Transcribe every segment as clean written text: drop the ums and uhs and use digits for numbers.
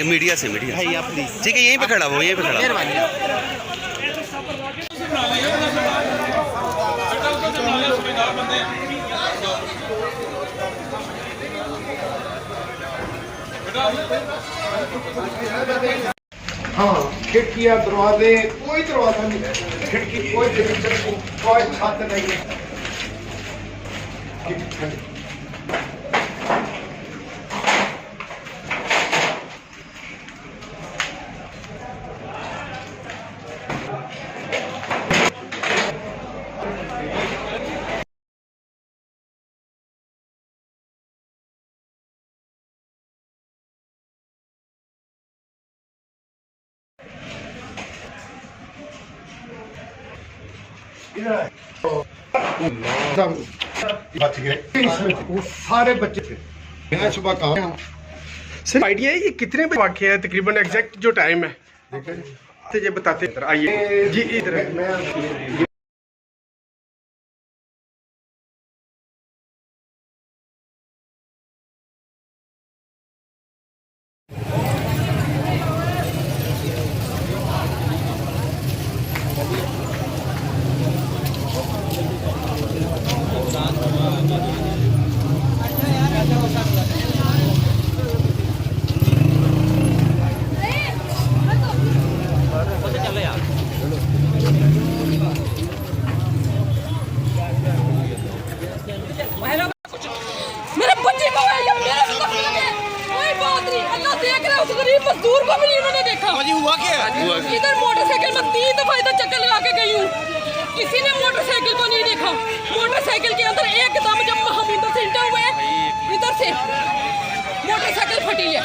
Media से media please ठीक है, यहीं पे खड़ा हो, यहीं पे खड़ा हो। हाँ, खिड़कियाँ दरवाजे कोई दरवाजा नहीं है, खिड़की कोई छत नहीं है। बच गए, वो सारे बच्चे थे। मैं सुबह कहा सिर्फ आइडिया है ये कितने बजे वाक़या है, तकरीबन एग्जैक्ट जो टाइम है ये बताते हैं। आइए जी इधर। मेरे बच्चे को कोई बात नहीं, अल्लाह देख रहा है, उस गरीब मजदूर को भी नहीं उन्होंने देखा। हुआ क्या? इधर मोटरसाइकिल में 3 दफा इधर चक्कर लगा के गई हूँ, किसी ने मोटरसाइकिल को नहीं देखा। मोटरसाइकिल के अंदर एकदम जब हम इधर से इंटर हुए, इधर से मोटरसाइकिल फटी है।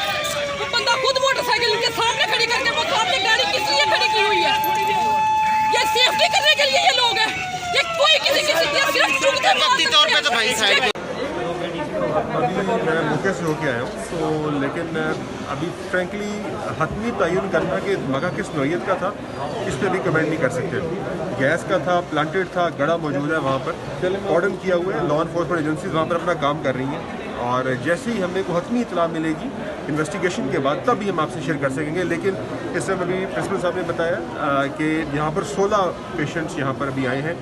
वो बंदा खुद मोटरसाइकिल के सामने खड़ी करके, वो सामने गाड़ी किस लिए खड़ी की हुई है? ये सेफ्टी करने के लिए ये लोग हैं, ये कोई किसी सिर्फ चुगते तौर पे तो भाई साइड। अभी मैं मौके से होके आया हूँ, तो लेकिन अभी फ्रेंकली हतमी तयन करना कि मगा किस नौयत का था, इस पर भी कमेंट नहीं कर सकते। गैस का था, प्लांटेड था, गड़ा मौजूद है वहाँ पर, ऑर्डन किया हुआ है। लॉ इन्फोर्समेंट एजेंसीज वहाँ पर अपना काम कर रही हैं, और जैसे ही हमें को हतमी इतला मिलेगी इन्वेस्टिगेशन के बाद, तब भी हम आपसे शेयर कर सकेंगे। लेकिन इस समय अभी प्रिंसिपल साहब ने बताया कि यहाँ पर 16 पेशेंट्स यहाँ पर अभी आए हैं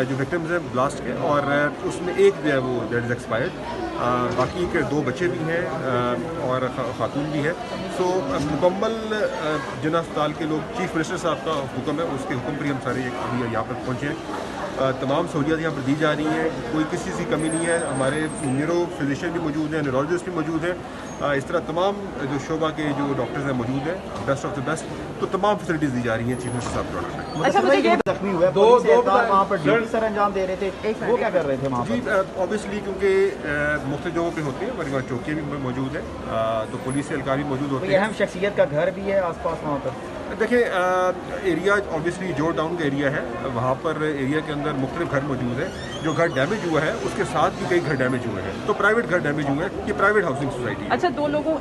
जो विक्टिम्स हैं ब्लास्ट के, और उसमें एक जो है वो डेट इज़ एक्सपायर्ड, बाकी के 2 बच्चे भी हैं और खातून भी है। सो मुकम्मल जिला अस्पताल के लोग, चीफ मिनिस्टर साहब का हुक्म है, उसके हुक्म पर ही हम सारे अभी यहाँ पर पहुँचे हैं। तमाम सहूलियात यहाँ पर दी जा रही हैं, कोई किसी की कमी नहीं है। हमारे न्यूरो फिजिशियन भी मौजूद हैं, न्यूरोलॉजिस्ट भी मौजूद हैं, इस तरह तमाम जो शोबा के जो डॉक्टर्स हैं मौजूद हैं, बेस्ट ऑफ द बेस्ट। तो तमाम फैसिलिटीज़ दी जा रही हैं चीफ मिनिस्टर साहब के ऑर्डर में। अच्छा, जख्मी हुए दो वहाँ पर ड्यूटी सर अंजाम दे रहे थे, वो क्या कर रहे थे वहाँ पर? जी ऑब्वियसली क्योंकि मुख्तलिफ जगहों पे होते हैं, हमारे वहाँ चौकियाँ भी मौजूद हैं, तो पुलिस से एहलकार भी मौजूद होते हैं। अहम शख्सियत का घर भी है आसपास वहाँ पर? देखिए एरिया ऑब्वियसली जो टाउन का एरिया है, वहाँ पर एरिया के अंदर मुख्तलिफ घर मौजूद है। जो घर डैमेज हुआ है उसके साथ भी कई घर डैमेज हुए हैं, तो प्राइवेट घर डैमेज हुए हैं, ये प्राइवेट हाउसिंग सोसाइटी है। अच्छा, 2 लोगों